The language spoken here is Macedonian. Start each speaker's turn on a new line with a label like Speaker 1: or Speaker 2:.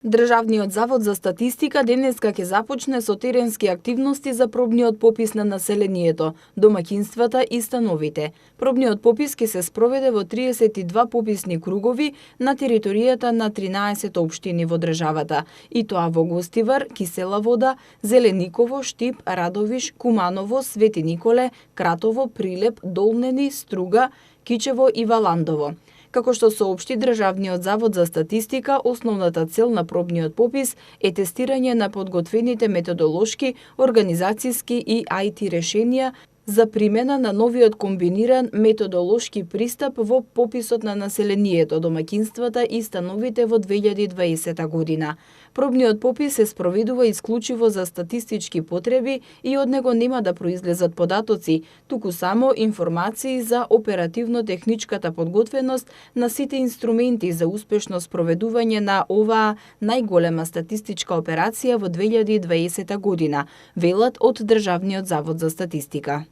Speaker 1: Државниот завод за статистика денеска ќе започне со теренски активности за пробниот попис на населението, домаќинствата и становите. Пробниот попис ќе се спроведе во 32 пописни кругови на територијата на 13 општини во државата, и тоа во Гостивар, Кисела Вода, Зелениково, Штип, Радовиш, Куманово, Свети Николе, Кратово, Прилеп, Долнени, Струга, Кичево и Валандово. Како што соопшти Државниот завод за статистика, основната цел на пробниот попис е тестирање на подготвените методолошки, организацијски и IT решенија за примена на новиот комбиниран методолошки пристап во пописот на населението, домаќинствата и становите во 2020 година. Пробниот попис се спроведува исклучиво за статистички потреби и од него нема да произлезат податоци, туку само информации за оперативно-техничката подготвеност на сите инструменти за успешно спроведување на оваа најголема статистичка операција во 2020 година, велат од Државниот завод за статистика.